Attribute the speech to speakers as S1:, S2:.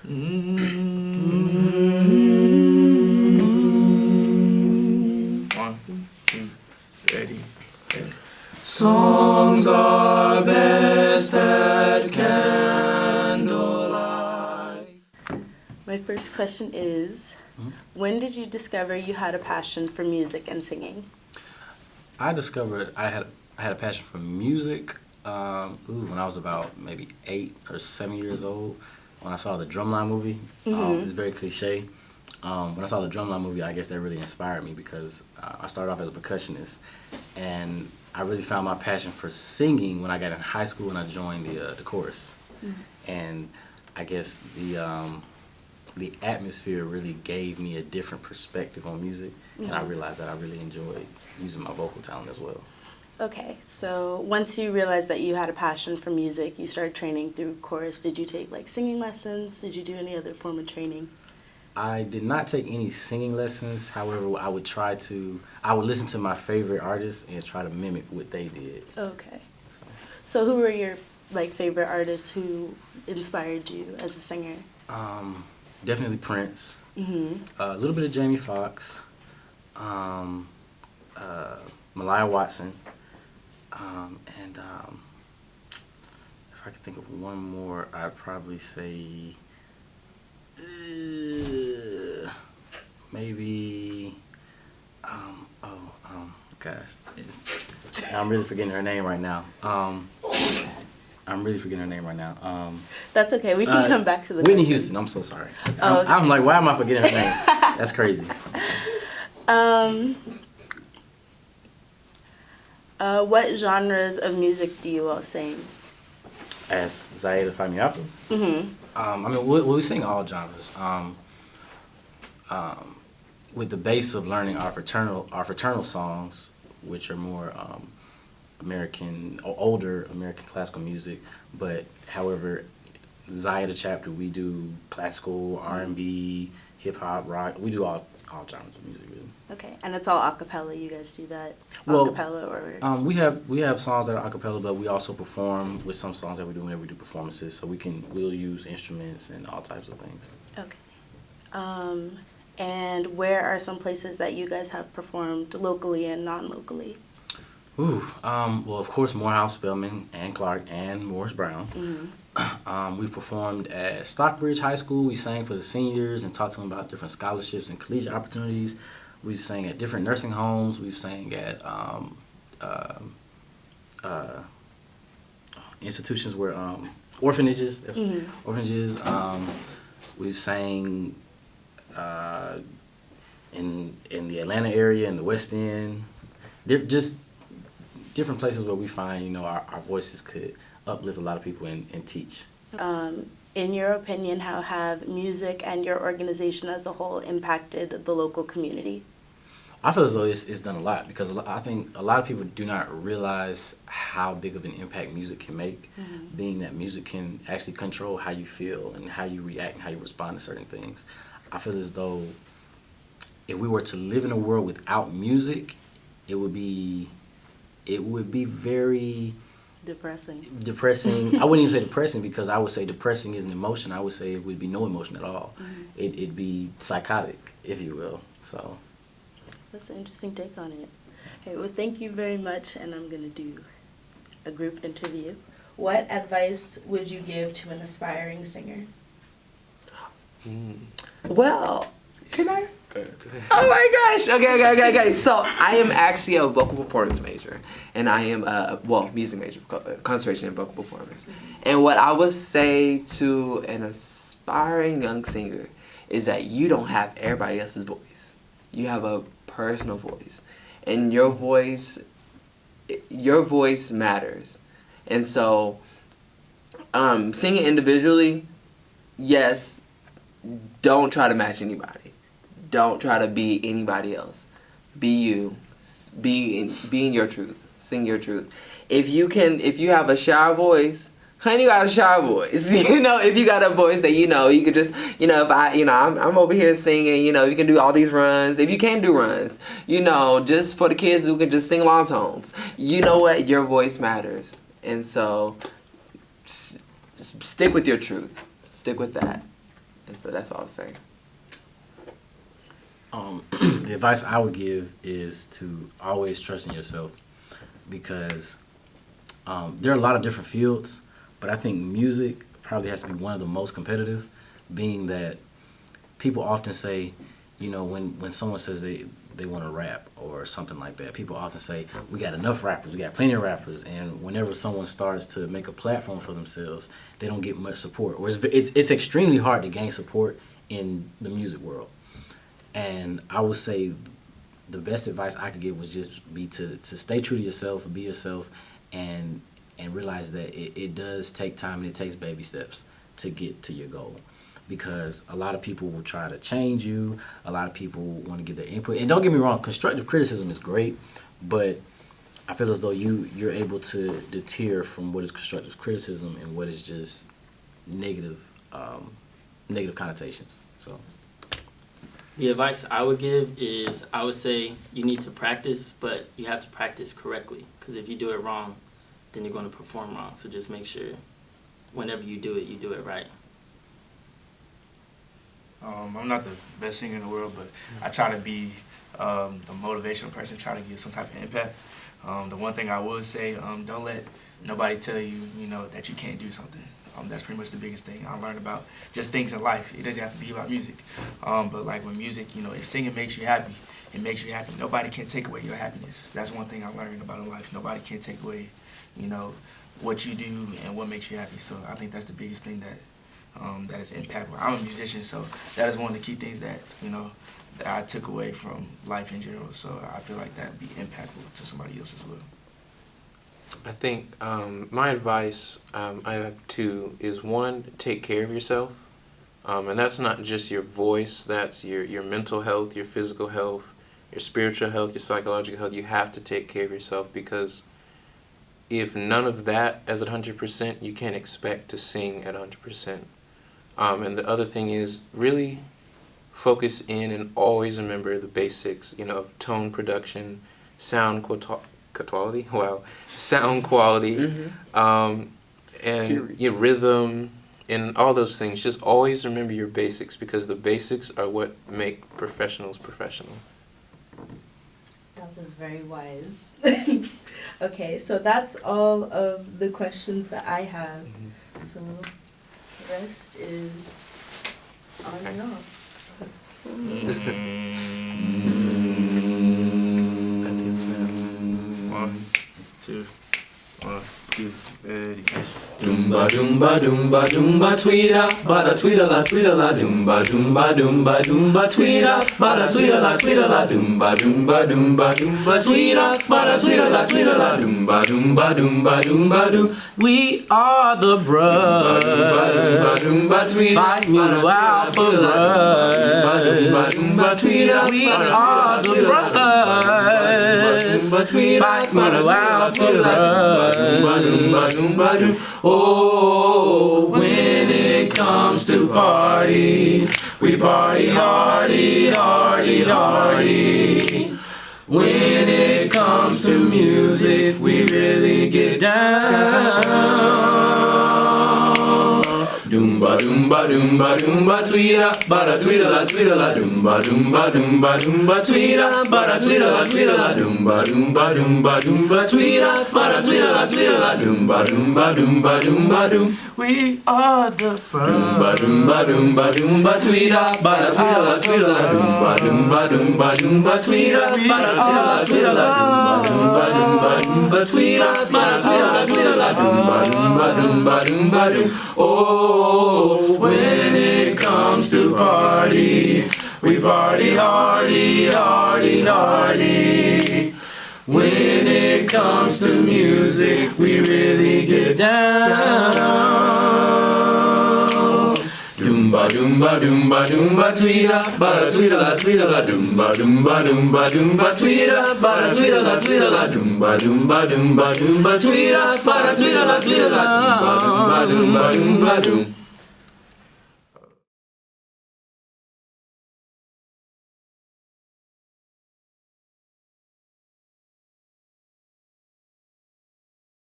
S1: One, two, ready.
S2: Songs are best at candlelight.
S3: My first question is, when did you discover you had a passion for music and singing?
S1: I discovered I had a passion for music when I was about maybe 8 or 7 years old. When I saw the Drumline movie, it's very cliche. When I saw the Drumline movie, I guess that really inspired me because I started off as a percussionist, and I really found my passion for singing when I got in high school and I joined the chorus. And I guess the atmosphere really gave me a different perspective on music, and I realized that I really enjoyed using my vocal talent as well.
S3: Okay, so once you realized that you had a passion for music, you started training through chorus. Did you take like singing lessons? Did you do any other form of training?
S1: I did not take any singing lessons. However, I would listen to my favorite artists and try to mimic what they did.
S3: Okay. So who were your like favorite artists who inspired you as a singer?
S1: Definitely Prince. A little bit of Jamie Foxx. Malaya Watson. And if I could think of one more, I'd probably say maybe gosh, I'm really forgetting her name right now.
S3: That's okay. We can come back to the
S1: Whitney
S3: question.
S1: Houston. I'm so sorry.
S3: Oh, okay.
S1: I'm like, why am I forgetting her name? That's crazy.
S3: What genres of music do you all sing?
S1: As Zaida Famiafu? I mean, we sing all genres. With the base of learning our fraternal songs, which are more older American classical music. But however, Zaida chapter, we do classical, R&B, hip hop, rock. We do all genres of music, really.
S3: Okay, and it's all a cappella. You guys do that
S1: Well,
S3: a cappella or?
S1: we have songs that are a cappella, but we also perform with some songs that we do whenever we do performances. So we'll use instruments and all types of things.
S3: Okay. And where are some places that you guys have performed locally and non-locally?
S1: Well, of course, Morehouse, Spelman, and Clark, and Morris Brown. We performed at Stockbridge High School. We sang for the seniors and talked to them about different scholarships and collegiate opportunities. We sang at different nursing homes. We've sang at institutions where orphanages. Orphanages. We've sang in the Atlanta area, in the West End. Just different places where we find, our voices could uplift a lot of people and teach.
S3: In your opinion, how have music and your organization as a whole impacted the local community?
S1: I feel as though it's done a lot because I think a lot of people do not realize how big of an impact music can make, being that music can actually control how you feel and how you react and how you respond to certain things. I feel as though if we were to live in a world without music, it would be very depressing. I wouldn't even say depressing because I would say depressing is an emotion. I would say it would be no emotion at all. It'd be psychotic, if you will. So
S3: that's an interesting take on it. Okay, well, thank you very much, and I'm going to do a group interview. What advice would you give to an aspiring singer?
S2: Well, can I? Go ahead. Oh my gosh! Okay. So I am actually a vocal performance major, and I am music major, concentration in vocal performance. And what I would say to an aspiring young singer is that you don't have everybody else's voice. You have a personal voice, and your voice matters. And so, singing individually, yes. Don't try to match anybody. Don't try to be anybody else. Be you. Be in your truth. Sing your truth. If you have a shy voice, honey, you got a shy voice. If you got a voice that you could just, if I'm over here singing, you can do all these runs. If you can't do runs, just for the kids who can just sing long tones, you know what? Your voice matters. And so stick with your truth. Stick with that. And so that's all I was saying.
S1: The advice I would give is to always trust in yourself, because there are a lot of different fields, but I think music probably has to be one of the most competitive, being that people often say, you know, when someone says they want to rap or something like that, people often say, we got enough rappers, we got plenty of rappers, and whenever someone starts to make a platform for themselves, they don't get much support, or it's extremely hard to gain support in the music world. And I would say the best advice I could give was just be to stay true to yourself, be yourself, and realize that it does take time and it takes baby steps to get to your goal. Because a lot of people will try to change you, a lot of people want to give their input. And don't get me wrong, constructive criticism is great, but I feel as though you're able to deter from what is constructive criticism and what is just negative connotations. So
S4: The advice I would give is, I would say you need to practice, but you have to practice correctly. Because if you do it wrong, then you're going to perform wrong. So just make sure whenever you do it right.
S5: I'm not the best singer in the world, but I try to be the motivational person, try to give some type of impact. The one thing I would say, don't let nobody tell you, that you can't do something. That's pretty much the biggest thing I learned about just things in life. It doesn't have to be about music. But like with music, if singing makes you happy, it makes you happy. Nobody can take away your happiness. That's one thing I learned about in life. Nobody can take away, what you do and what makes you happy. So I think that's the biggest thing that is impactful. I'm a musician, so that is one of the key things that, that I took away from life in general. So I feel like that would be impactful to somebody else as well.
S6: I think my advice, I have two, is one, take care of yourself. And that's not just your voice, that's your mental health, your physical health, your spiritual health, your psychological health. You have to take care of yourself, because if none of that is at 100%, you can't expect to sing at 100%. And the other thing is really focus in and always remember the basics, of tone production, sound quality, sound quality, and rhythm, and all those things. Just always remember your basics, because the basics are what make professionals professional.
S3: That was very wise. Okay, so that's all of the questions that I have. So the rest is on and off.
S5: One, two, ready.
S7: Doomba doomba doomba doomba tweeta, bada tweeta la doomba doomba doomba doomba tweeta, bada tweeta la doomba doomba doomba doomba tweeta, bada tweeta la doomba doomba doomba doomba doo. We are the bruh. Fight me out for bruh. We are the bruh. Fight me out for bruh. Oh, when it comes to party, we party hardy, hardy, hardy. When it comes to music, we really get down. Doomba doomba doomba doomba tweeta, bada tweeta la doomba doomba doomba doomba tweeta, bada tweeta la doomba doomba doomba doomba tweeta, bada tweeta la doomba doomba doomba doomba doom.
S5: We are the
S7: Doomba doomba doomba doomba tweeta, bada tweeta la doomba doomba doomba doomba tweeta, bada tweeta la doomba doomba doomba tweeta, bada tweeta la doomba doomba doomba doomba doom. Oh, when it comes to party, we party hardy, hardy, hardy. When it comes to music, we really get down. Doomba doomba doomba doomba tweeta, bada tweeta la doomba doomba doomba doomba tweeta, bada tweeta la doomba doomba doomba doomba tweeta, bada tweeta la doomba doomba doomba doomba doom.